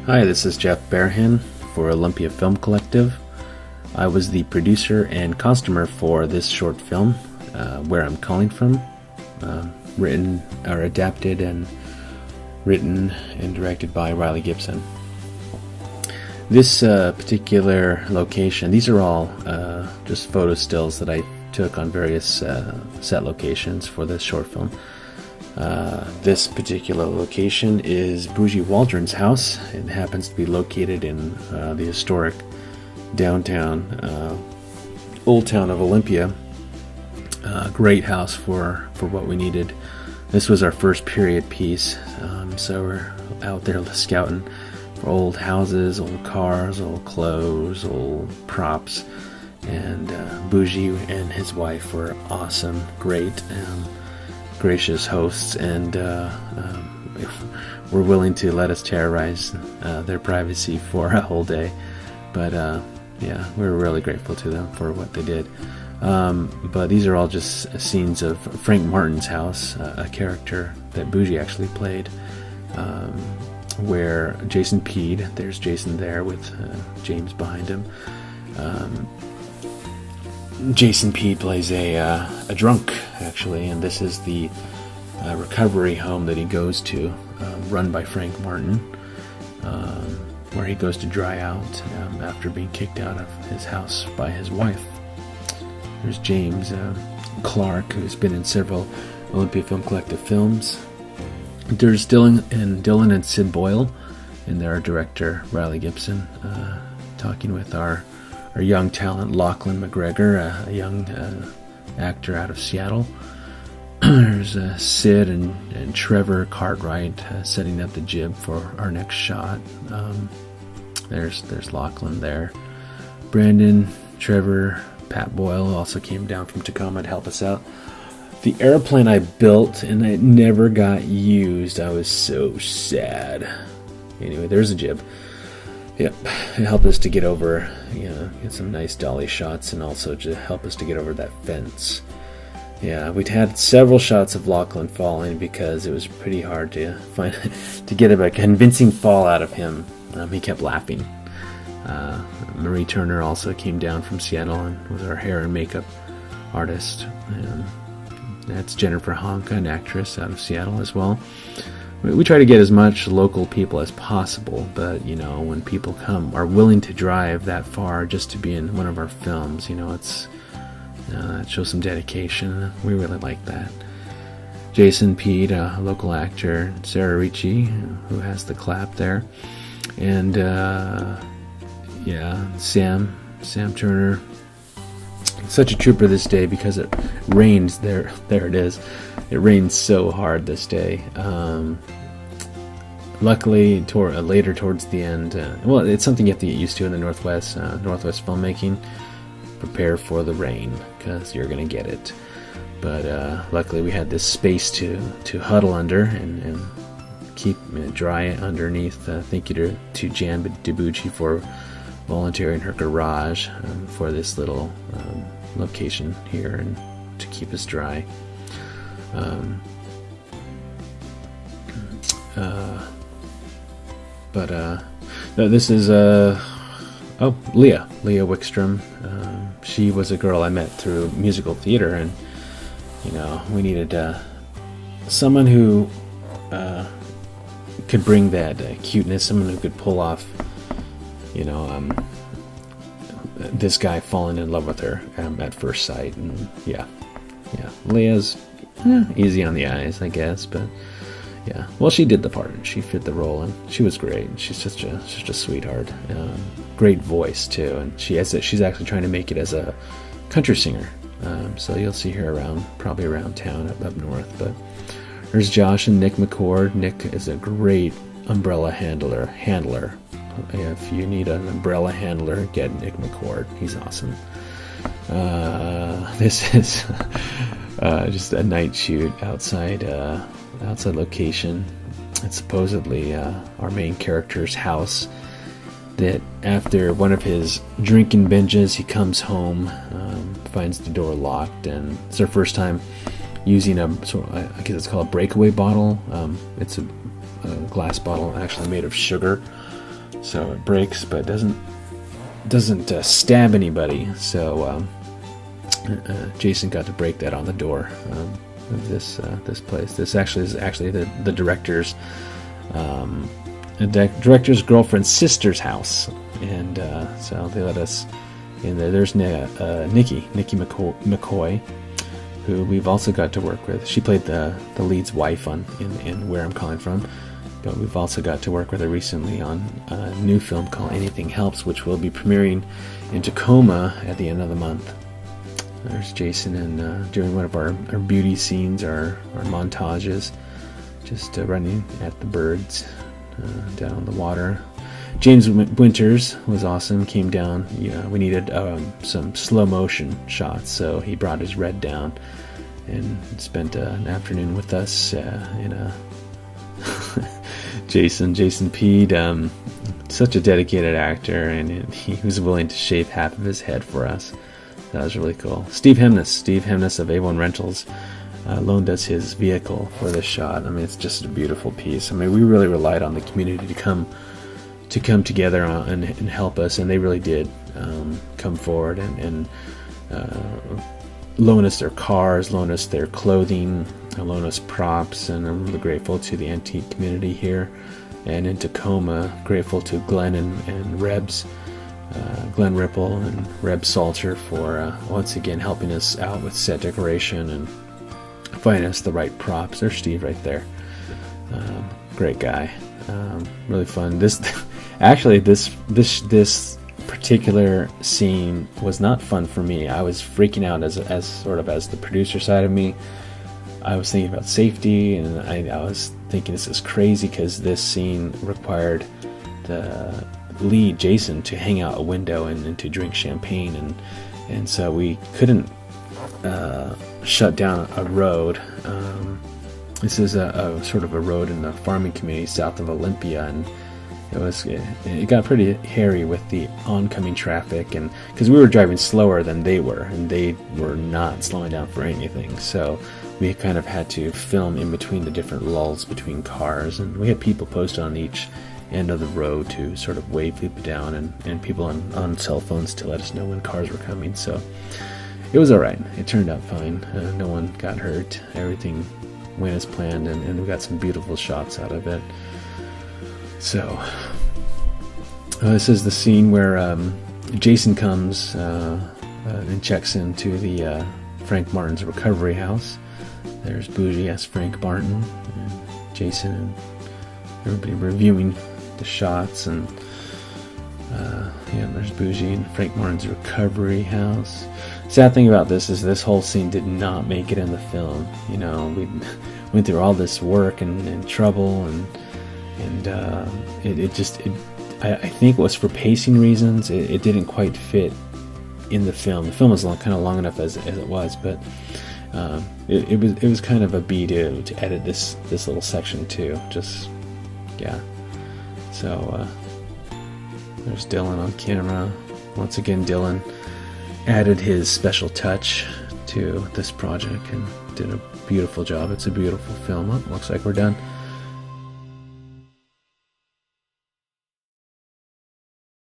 Hi, this is Jeff Barehand for Olympia Film Collective. I was the producer and costumer for this short film, Where I'm Calling From, written or adapted and written and directed by Riley Gibson. This particular location, these are all just photo stills that I took on various set locations for this short film. This particular location is Bougie Waldron's house. It happens to be located in the historic downtown, old town of Olympia. Great house for what we needed. This was our first period piece, so we're out there scouting for old houses, old cars, old clothes, old props, and Bougie and his wife were awesome, great, gracious hosts, and were willing to let us terrorize their privacy for a whole day. But yeah, we were really grateful to them for what they did. But these are all just scenes of Frank Martin's house, a character that Bougie actually played, where Jason peed. There's Jason there with James behind him. Jason Peed plays a drunk, actually, and this is the recovery home that he goes to, run by Frank Martin, where he goes to dry out after being kicked out of his house by his wife. There's James Clark, who's been in several Olympia Film Collective films. There's Dylan and Sid Boyle, and their director, Riley Gibson, talking with our young talent, Lachlan McGregor, a young actor out of Seattle. There's Sid and Trevor Cartwright setting up the jib for our next shot. There's Lachlan there. Brandon, Trevor, Pat Boyle also came down from Tacoma to help us out. The airplane I built and it never got used. I was so sad. Anyway, there's a jib. Yep, it helped us to get over, get some nice dolly shots, and also to help us to get over that fence. Yeah, we'd had several shots of Lachlan falling because it was pretty hard to get a convincing fall out of him. He kept laughing. Marie Turner also came down from Seattle and was our hair and makeup artist. And that's Jennifer Honka, an actress out of Seattle as well. We try to get as much local people as possible, but when people are willing to drive that far just to be in one of our films, it shows some dedication. We really like that. Jason Peed, a local actor, Sarah Ricci, who has the clap there, and Sam Turner. Such a trooper this day because it rains. There it is. It rained so hard this day. Luckily, later towards the end, it's something you have to get used to in the Northwest filmmaking. Prepare for the rain because you're going to get it. But luckily, we had this space to huddle under and keep dry underneath. Thank you to Jan DiBucci for volunteering her garage for this little location here and to keep us dry. This is Leah Wickstrom. She was a girl I met through musical theater, and we needed someone who could bring that cuteness, someone who could pull off this guy falling in love with her at first sight. And yeah, Leah's easy on the eyes, I guess, but yeah, well, she did the part and she fit the role, and she was great. She's such a sweetheart. Great voice too, and she's actually trying to make it as a country singer. So you'll see her probably around town up north. But there's Josh and Nick McCord. Nick is a great umbrella handler. If you need an umbrella handler, get Nick McCord. He's awesome. This is just a night shoot outside location. It's supposedly our main character's house. That after one of his drinking binges, he comes home, finds the door locked, and it's our first time using I guess it's called a breakaway bottle. It's a glass bottle actually made of sugar. so it breaks, but doesn't stab anybody. So Jason got to break that on the door of this place. This actually is the director's director's girlfriend's sister's house, and so they let us in there. There's Nikki McCoy, who we've also got to work with. She played the lead's wife in Where I'm Calling From, but we've also got to work with her recently on a new film called Anything Helps, which will be premiering in Tacoma at the end of the month. There's Jason and during one of our beauty scenes, our montages, just running at the birds down on the water. James Winters was awesome. Came down. We needed some slow motion shots, so he brought his red down and spent an afternoon with us in a Jason Peed, such a dedicated actor, and he was willing to shave half of his head for us. That was really cool. Steve Hemness of A1 Rentals loaned us his vehicle for this shot. I mean, it's just a beautiful piece. I mean, we really relied on the community to come together and help us, and they really did come forward and loan us their cars, loan us their clothing, loan us props, and I'm really grateful to the antique community here and in Tacoma. Grateful to Glenn and Rebs. Glenn Ripple and Reb Salter for once again helping us out with set decoration and finding us the right props. There's Steve right there. Great guy. Really fun. This particular scene was not fun for me. I was freaking out as the producer side of me. I was thinking about safety, and I was thinking this is crazy because this scene required the lead Jason to hang out a window and to drink champagne, and so we couldn't shut down a road. This is a sort of a road in the farming community south of Olympia, and it got pretty hairy with the oncoming traffic, and because we were driving slower than they were, and they were not slowing down for anything, so we kind of had to film in between the different lulls between cars, and we had people posted on each end of the road to sort of wave people down, and people on cell phones to let us know when cars were coming. So it was alright. It turned out fine. No one got hurt. Everything went as planned, and we got some beautiful shots out of it. So this is the scene where Jason comes and checks into the Frank Martin's recovery house. There's Bougie as Frank Martin, and Jason and everybody reviewing the shots, and there's Bougie and Frank Martin's recovery house. Sad thing about this is this whole scene did not make it in the film. We went through all this work and trouble, and I think it was for pacing reasons. It didn't quite fit in the film. The film was kind of long enough as it was, but it was kind of a bee to edit this little section too. So there's Dylan on camera. Once again, Dylan added his special touch to this project and did a beautiful job. It's a beautiful film. Looks like we're done.